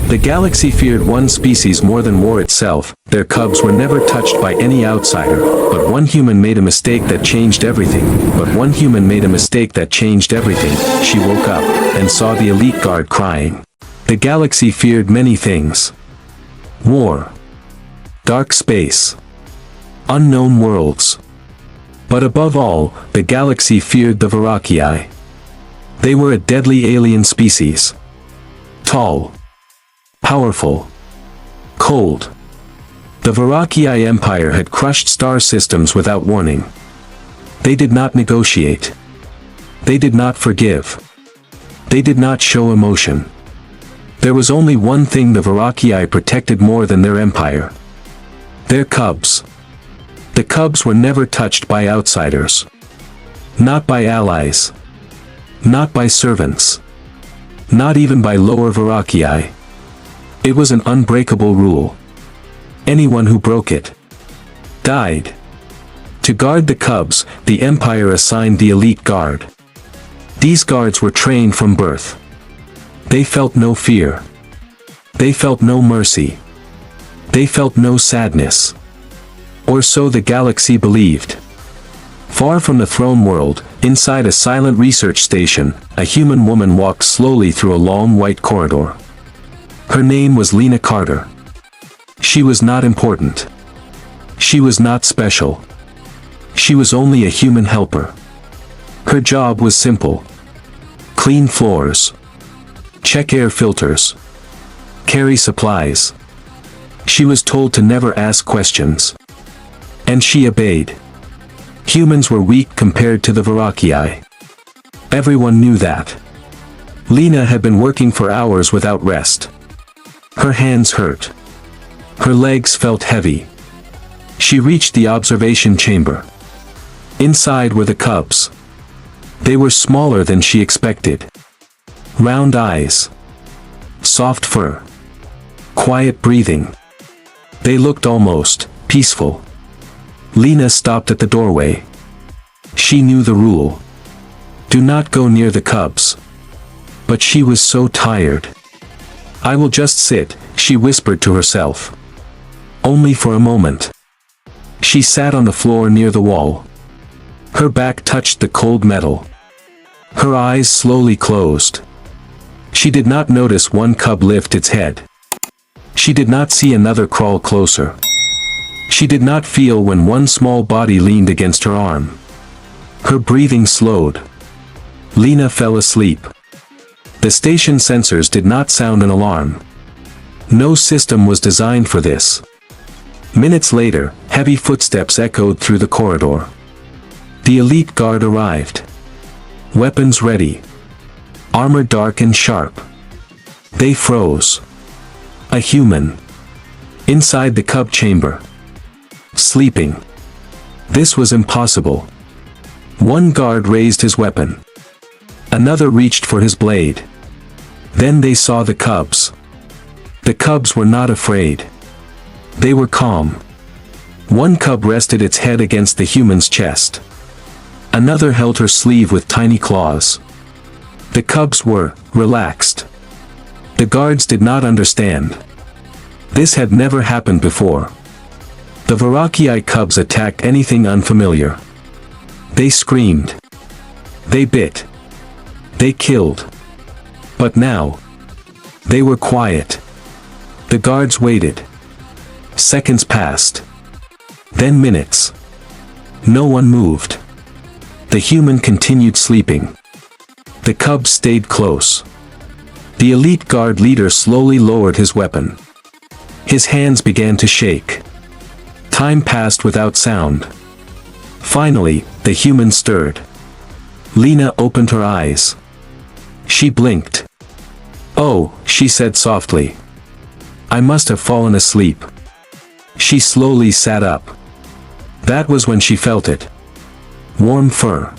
The galaxy feared one species more than war itself. Their cubs were never touched by any outsider, but one human made a mistake that changed everything. She woke up, and saw the elite guard crying. The galaxy feared many things. War. Dark space. Unknown worlds. But above all, the galaxy feared the Varakii. They were a deadly alien species. Tall. Powerful. Cold. The Varakii Empire had crushed star systems without warning. They did not negotiate. They did not forgive. They did not show emotion. There was only one thing the Varakii protected more than their empire. Their cubs. The cubs were never touched by outsiders. Not by allies. Not by servants. Not even by lower Varakii. It was an unbreakable rule. Anyone who broke it died. To guard the cubs, the Empire assigned the elite guard. These guards were trained from birth. They felt no fear. They felt no mercy. They felt no sadness. Or so the galaxy believed. Far from the throne world, inside a silent research station, a human woman walked slowly through a long white corridor. Her name was Lena Carter. She was not important. She was not special. She was only a human helper. Her job was simple. Clean floors. Check air filters. Carry supplies. She was told to never ask questions. And she obeyed. Humans were weak compared to the Varakii. Everyone knew that. Lena had been working for hours without rest. Her hands hurt. Her legs felt heavy. She reached the observation chamber. Inside were the cubs. They were smaller than she expected. Round eyes. Soft fur. Quiet breathing. They looked almost peaceful. Lena stopped at the doorway. She knew the rule. Do not go near the cubs. But she was so tired. I will just sit, she whispered to herself. Only for a moment. She sat on the floor near the wall. Her back touched the cold metal. Her eyes slowly closed. She did not notice one cub lift its head. She did not see another crawl closer. She did not feel when one small body leaned against her arm. Her breathing slowed. Lena fell asleep. The station sensors did not sound an alarm. No system was designed for this. Minutes later, heavy footsteps echoed through the corridor. The elite guard arrived. Weapons ready. Armor dark and sharp. They froze. A human. Inside the cub chamber. Sleeping. This was impossible. One guard raised his weapon. Another reached for his blade. Then they saw the cubs. The cubs were not afraid. They were calm. One cub rested its head against the human's chest. Another held her sleeve with tiny claws. The cubs were relaxed. The guards did not understand. This had never happened before. The Varakii cubs attacked anything unfamiliar. They screamed. They bit. They killed. But now, they were quiet. The guards waited. Seconds passed. Then minutes. No one moved. The human continued sleeping. The cubs stayed close. The elite guard leader slowly lowered his weapon. His hands began to shake. Time passed without sound. Finally, the human stirred. Lena opened her eyes. She blinked. "Oh," she said softly. "I must have fallen asleep." She slowly sat up. That was when she felt it. Warm fur.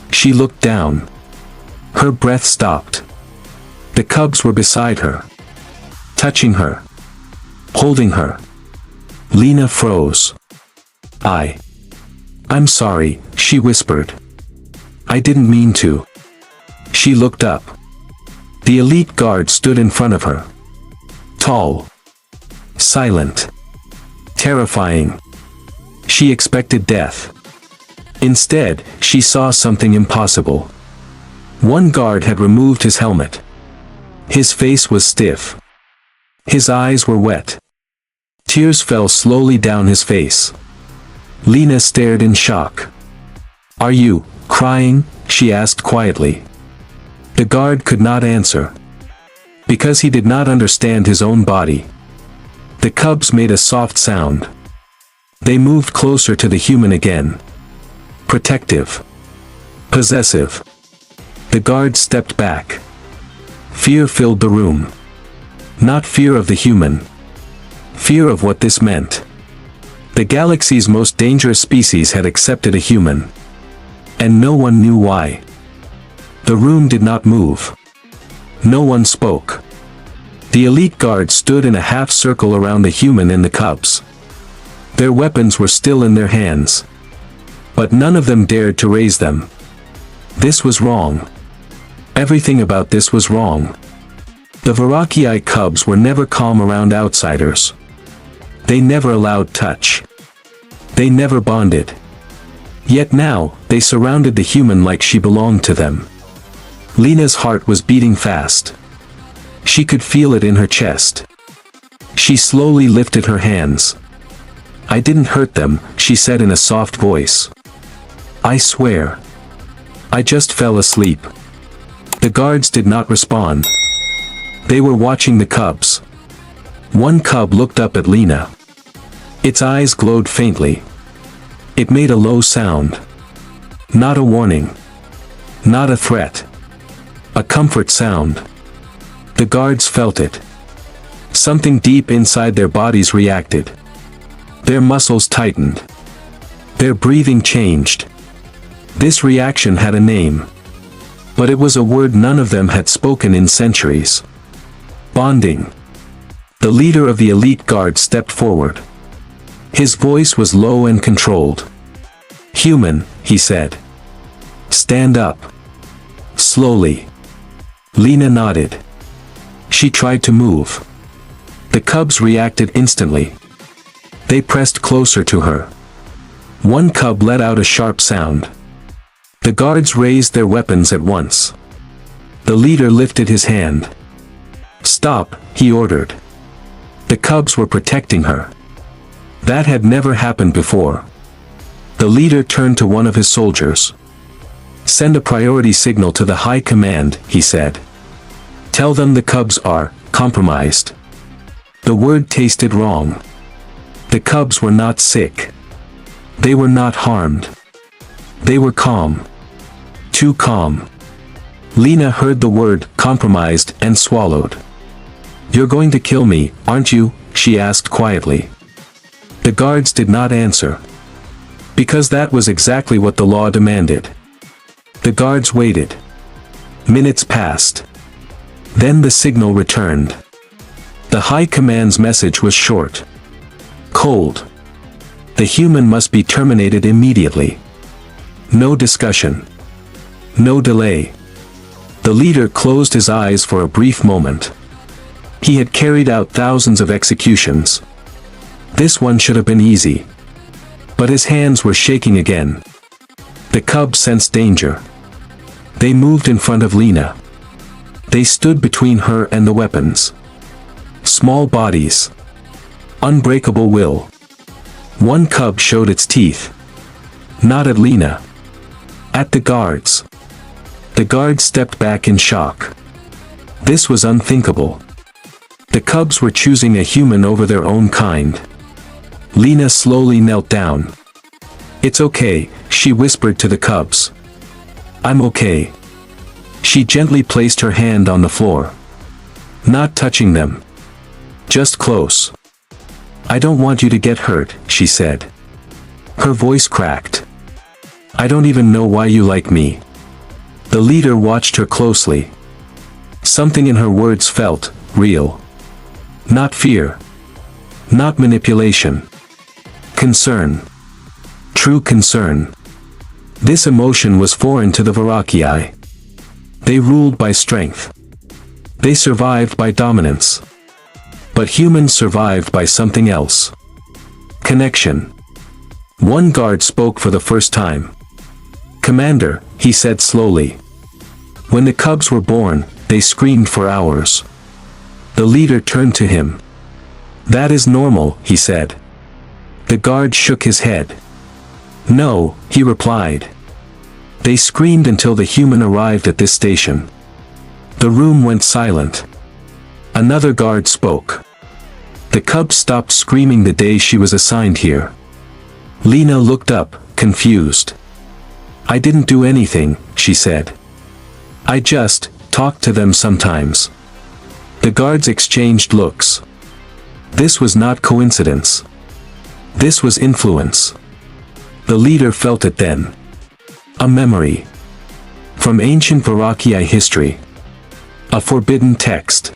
She looked down. Her breath stopped. The cubs were beside her. Touching her. Holding her. Lena froze. I'm sorry," she whispered. "I didn't mean to." She looked up. The elite guard stood in front of her. Tall. Silent. Terrifying. She expected death. Instead, she saw something impossible. One guard had removed his helmet. His face was stiff. His eyes were wet. Tears fell slowly down his face. Lena stared in shock. "Are you crying?" she asked quietly. The guard could not answer. Because he did not understand his own body. The cubs made a soft sound. They moved closer to the human again. Protective. Possessive. The guard stepped back. Fear filled the room. Not fear of the human. Fear of what this meant. The galaxy's most dangerous species had accepted a human. And no one knew why. The room did not move. No one spoke. The elite guard stood in a half-circle around the human and the cubs. Their weapons were still in their hands. But none of them dared to raise them. This was wrong. Everything about this was wrong. The Varakii cubs were never calm around outsiders. They never allowed touch. They never bonded. Yet now, they surrounded the human like she belonged to them. Lena's heart was beating fast. She could feel it in her chest. She slowly lifted her hands. "I didn't hurt them," she said in a soft voice. "I swear. I just fell asleep." The guards did not respond. They were watching the cubs. One cub looked up at Lena. Its eyes glowed faintly. It made a low sound. Not a warning. Not a threat. A comfort sound. The guards felt it. Something deep inside their bodies reacted. Their muscles tightened. Their breathing changed. This reaction had a name. But it was a word none of them had spoken in centuries. Bonding. The leader of the elite guard stepped forward. His voice was low and controlled. "Human," he said. "Stand up." Slowly. Lena nodded. She tried to move. The cubs reacted instantly. They pressed closer to her. One cub let out a sharp sound. The guards raised their weapons at once. The leader lifted his hand. "Stop," he ordered. The cubs were protecting her. That had never happened before. The leader turned to one of his soldiers. "Send a priority signal to the High Command," he said. "Tell them the cubs are compromised." The word tasted wrong. The cubs were not sick. They were not harmed. They were calm. Too calm. Lena heard the word compromised and swallowed. "You're going to kill me, aren't you?" she asked quietly. The guards did not answer. Because that was exactly what the law demanded. The guards waited. Minutes passed. Then the signal returned. The High Command's message was short. Cold. The human must be terminated immediately. No discussion. No delay. The leader closed his eyes for a brief moment. He had carried out thousands of executions. This one should have been easy. But his hands were shaking again. The cubs sensed danger. They moved in front of Lena. They stood between her and the weapons. Small bodies. Unbreakable will. One cub showed its teeth. Not at Lena. At the guards. The guards stepped back in shock. This was unthinkable. The cubs were choosing a human over their own kind. Lena slowly knelt down. "It's okay," she whispered to the cubs. "I'm okay." She gently placed her hand on the floor. Not touching them. Just close. "I don't want you to get hurt," she said. Her voice cracked. "I don't even know why you like me." The leader watched her closely. Something in her words felt real. Not fear. Not manipulation. Concern. True concern. This emotion was foreign to the Varakii. They ruled by strength. They survived by dominance. But humans survived by something else. Connection. One guard spoke for the first time. "Commander," he said slowly. "When the cubs were born, they screamed for hours." The leader turned to him. "That is normal," he said. The guard shook his head. "No," he replied. "They screamed until the human arrived at this station." The room went silent. Another guard spoke. "The cubs stopped screaming the day she was assigned here." Lena looked up, confused. "I didn't do anything," she said. "I just talked to them sometimes." The guards exchanged looks. This was not coincidence. This was influence. The leader felt it then. A memory. From ancient Warakiai history. A forbidden text.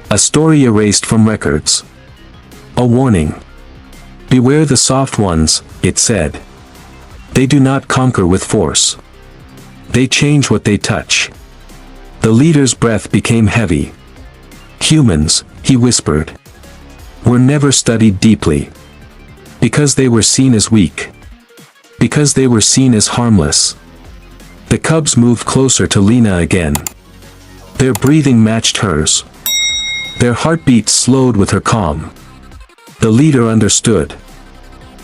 A story erased from records. A warning. "Beware the soft ones," it said. "They do not conquer with force. They change what they touch." The leader's breath became heavy. "Humans," he whispered, "were never studied deeply. Because they were seen as weak. Because they were seen as harmless." The cubs moved closer to Lena again. Their breathing matched hers. Their heartbeats slowed with her calm. The leader understood.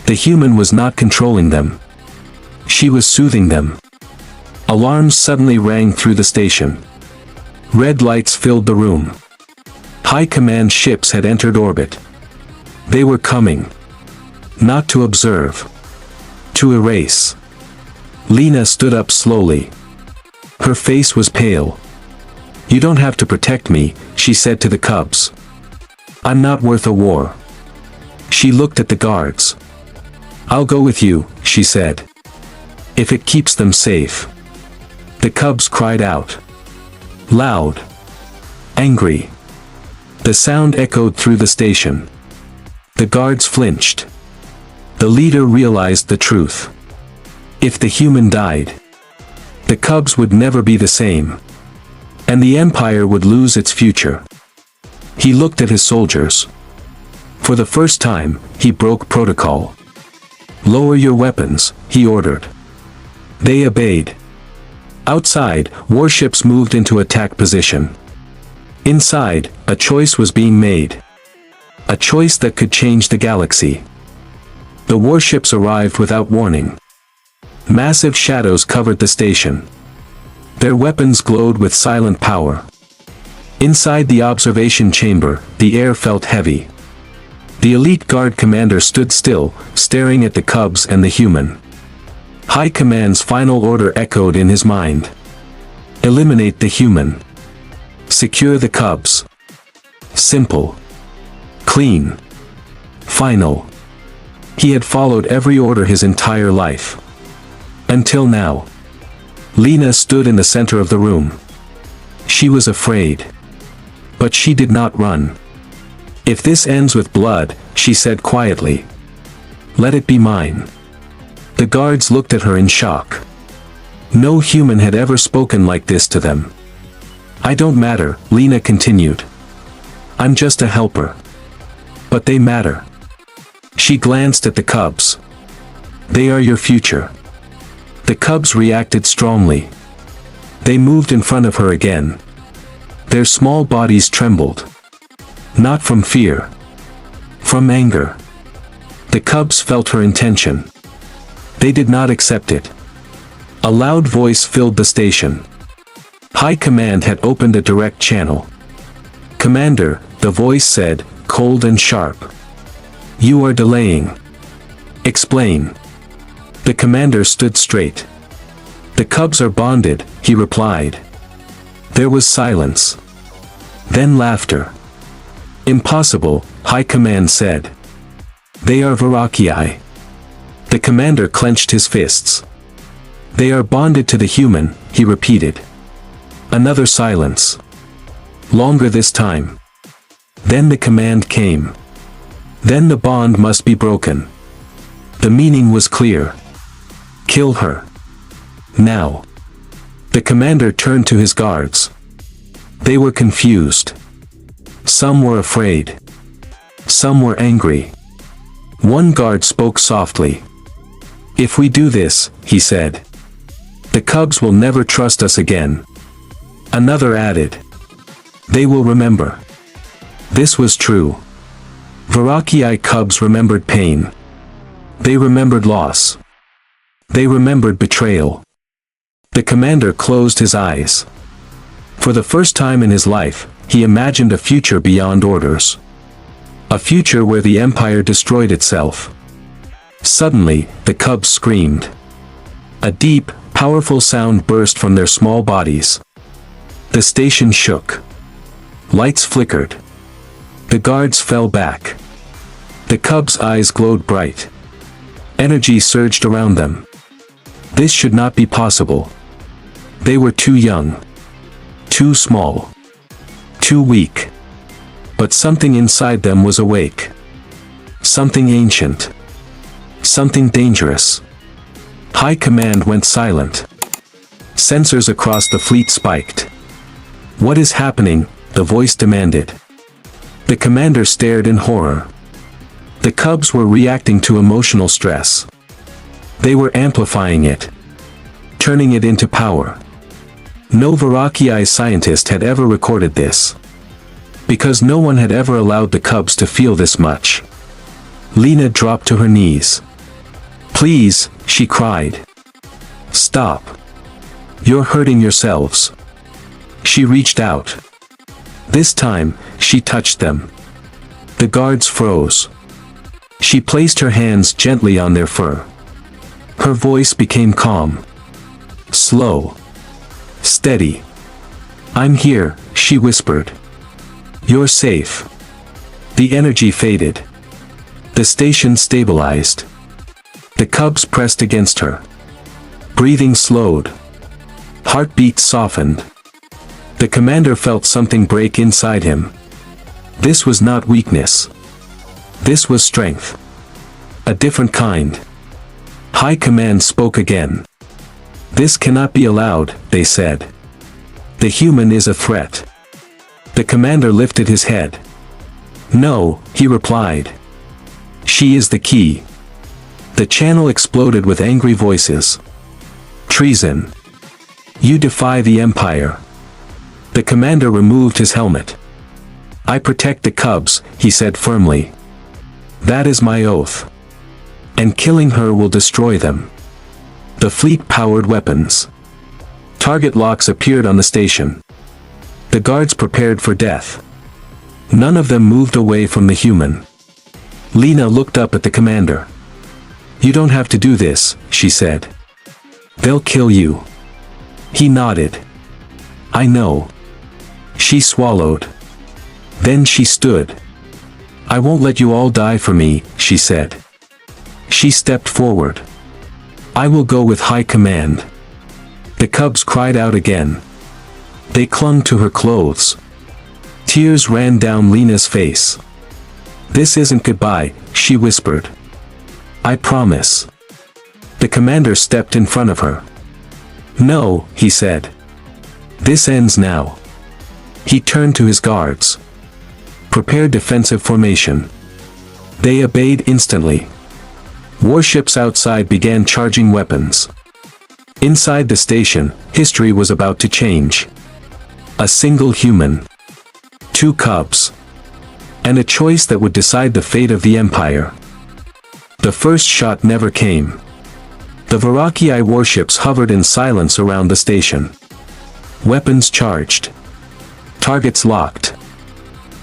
The human was not controlling them. She was soothing them. Alarms suddenly rang through the station. Red lights filled the room. High command ships had entered orbit. They were coming. Not to observe. To erase. Lena stood up slowly. Her face was pale. "You don't have to protect me," she said to the cubs. "I'm not worth a war." She looked at the guards. "I'll go with you," she said. "If it keeps them safe." The cubs cried out. Loud. Angry. The sound echoed through the station. The guards flinched. The leader realized the truth. If the human died, the cubs would never be the same. And the empire would lose its future. He looked at his soldiers. For the first time, he broke protocol. "Lower your weapons," he ordered. They obeyed. Outside, warships moved into attack position. Inside, a choice was being made. A choice that could change the galaxy. The warships arrived without warning. Massive shadows covered the station. Their weapons glowed with silent power. Inside the observation chamber, the air felt heavy. The elite guard commander stood still, staring at the cubs and the human. High Command's final order echoed in his mind. Eliminate the human. Secure the cubs. Simple. Clean. Final. He had followed every order his entire life. Until now. Lena stood in the center of the room. She was afraid. But she did not run. "If this ends with blood," she said quietly, "let it be mine." The guards looked at her in shock. No human had ever spoken like this to them. "I don't matter," Lena continued. "I'm just a helper." "But they matter." She glanced at the cubs. "They are your future." The cubs reacted strongly. They moved in front of her again. Their small bodies trembled. Not from fear. From anger. The cubs felt her intention. They did not accept it. A loud voice filled the station. High Command had opened a direct channel. "Commander," the voice said, cold and sharp. "You are delaying. Explain." The commander stood straight. "The cubs are bonded," he replied. There was silence. Then laughter. "Impossible," High Command said. "They are Warakiai." The commander clenched his fists. "They are bonded to the human," he repeated. Another silence. Longer this time. Then the command came. Then the bond must be broken. The meaning was clear. Kill her. Now. The commander turned to his guards. They were confused. Some were afraid. Some were angry. One guard spoke softly. "If we do this," he said, "the cubs will never trust us again." Another added, "They will remember." This was true. Varakii cubs remembered pain. They remembered loss. They remembered betrayal. The commander closed his eyes. For the first time in his life, he imagined a future beyond orders. A future where the empire destroyed itself. Suddenly, the cubs screamed. A deep, powerful sound burst from their small bodies. The station shook. Lights flickered. The guards fell back. The cubs' eyes glowed bright. Energy surged around them. This should not be possible. They were too young. Too small. Too weak. But something inside them was awake. Something ancient. Something dangerous. High Command went silent. Sensors across the fleet spiked. "What is happening?" the voice demanded. The commander stared in horror. The cubs were reacting to emotional stress. They were amplifying it. Turning it into power. No Varakii scientist had ever recorded this. Because no one had ever allowed the cubs to feel this much. Lena dropped to her knees. "Please," she cried. "Stop. You're hurting yourselves." She reached out. This time, she touched them. The guards froze. She placed her hands gently on their fur. Her voice became calm. Slow. Steady. "I'm here," she whispered. "You're safe." The energy faded. The station stabilized. The cubs pressed against her. Breathing slowed. Heartbeats softened. The commander felt something break inside him. This was not weakness. This was strength. A different kind. High Command spoke again. "This cannot be allowed," they said. "The human is a threat." The commander lifted his head. "No," he replied. "She is the key." The channel exploded with angry voices. "Treason. You defy the Empire." The commander removed his helmet. "I protect the cubs," he said firmly. "That is my oath. And killing her will destroy them." The fleet powered weapons. Target locks appeared on the station. The guards prepared for death. None of them moved away from the human. Lena looked up at the commander. "You don't have to do this," she said. "They'll kill you." He nodded. "I know." She swallowed. Then she stood. "I won't let you all die for me," she said. She stepped forward. "I will go with High Command." The cubs cried out again. They clung to her clothes. Tears ran down Lena's face. "This isn't goodbye," she whispered. "I promise." The commander stepped in front of her. "No," he said. "This ends now." He turned to his guards. "Prepare defensive formation." They obeyed instantly. Warships outside began charging weapons. Inside the station, history was about to change. A single human. 2 cubs. And a choice that would decide the fate of the Empire. The first shot never came. The Varakii warships hovered in silence around the station. Weapons charged. Targets locked.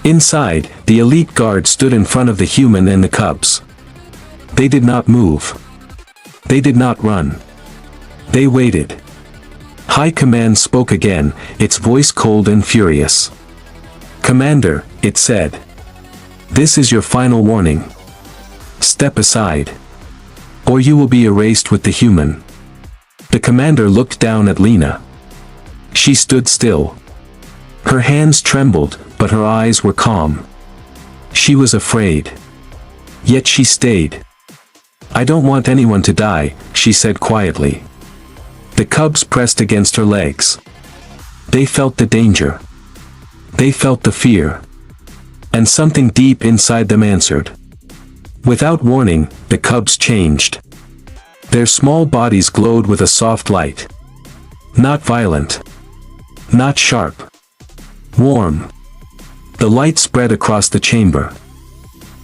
Inside, the elite guard stood in front of the human and the cubs. They did not move. They did not run. They waited. High Command spoke again, its voice cold and furious. "Commander," it said. "This is your final warning. Step aside. Or you will be erased with the human." The commander looked down at Lena. She stood still. Her hands trembled, but her eyes were calm. She was afraid. Yet she stayed. "I don't want anyone to die," she said quietly. The cubs pressed against her legs. They felt the danger. They felt the fear. And something deep inside them answered. Without warning, the cubs changed. Their small bodies glowed with a soft light. Not violent. Not sharp. Warm. The light spread across the chamber.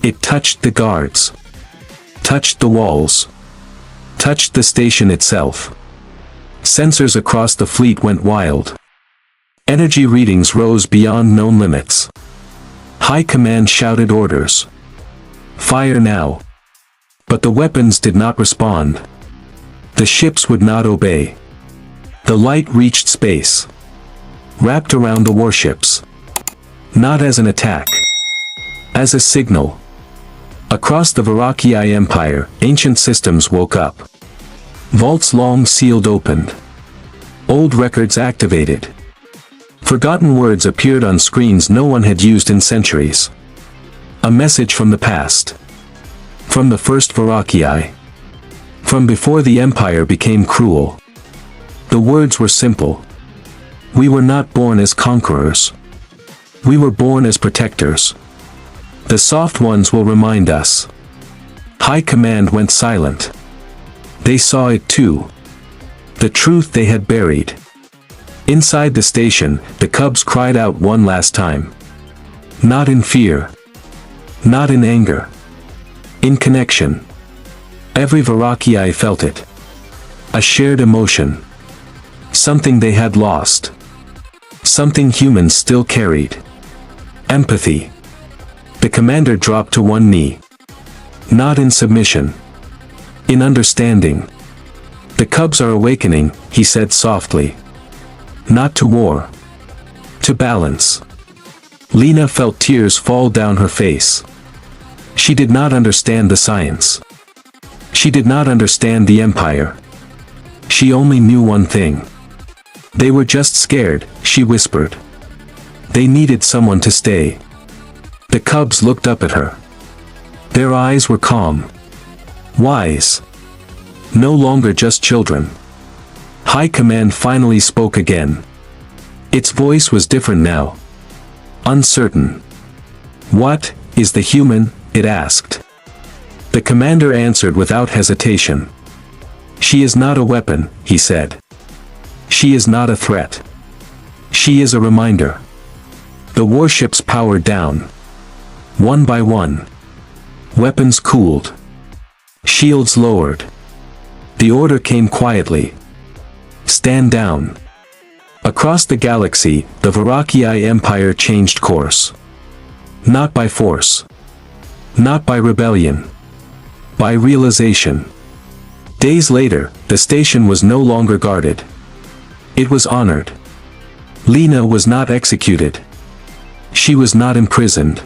It touched the guards. Touched the walls. Touched the station itself. Sensors across the fleet went wild. Energy readings rose beyond known limits. High Command shouted orders. Fire now. But the weapons did not respond. The ships would not obey. The light reached space. Wrapped around the warships. Not as an attack. As a signal. Across the Varakiai Empire, ancient systems woke up. Vaults long sealed opened. Old records activated. Forgotten words appeared on screens no one had used in centuries. A message from the past. From the first Varakiai. From before the Empire became cruel. The words were simple. We were not born as conquerors. We were born as protectors. The soft ones will remind us. High Command went silent. They saw it too. The truth they had buried. Inside the station, the cubs cried out one last time. Not in fear. Not in anger. In connection. Every Varakiai felt it. A shared emotion. Something they had lost. Something humans still carried. Empathy. The commander dropped to one knee. Not in submission. In understanding. The cubs are awakening, he said softly. Not to war. To balance. Lena felt tears fall down her face. She did not understand the science. She did not understand the Empire. She only knew one thing. They were just scared, she whispered. They needed someone to stay. The cubs looked up at her. Their eyes were calm. Wise. No longer just children. High Command finally spoke again. Its voice was different now. Uncertain. What is the human? It asked. The commander answered without hesitation. She is not a weapon, he said. She is not a threat. She is a reminder. The warships powered down. One by one. Weapons cooled. Shields lowered. The order came quietly. Stand down. Across the galaxy, the Varakiai Empire changed course. Not by force. Not by rebellion. By realization. Days later, the station was no longer guarded. It was honored. Lena was not executed. She was not imprisoned.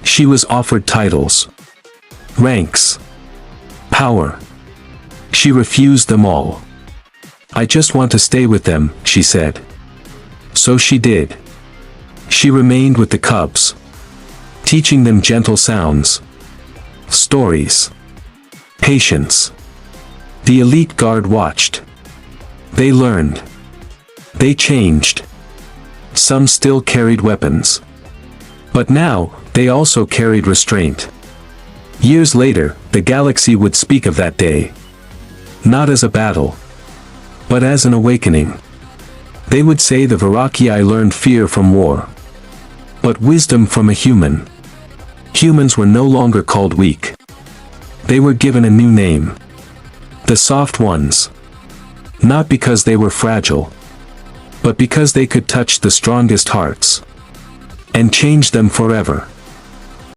She was offered titles. Ranks. Power. She refused them all. I just want to stay with them, she said. So she did. She remained with the cubs. Teaching them gentle sounds. Stories. Patience. The elite guard watched. They learned. They changed. Some still carried weapons. But now, they also carried restraint. Years later, the galaxy would speak of that day. Not as a battle, but as an awakening. They would say the Varakiai learned fear from war, but wisdom from a human. Humans were no longer called weak. They were given a new name. The soft ones. Not because they were fragile, but because they could touch the strongest hearts and change them forever.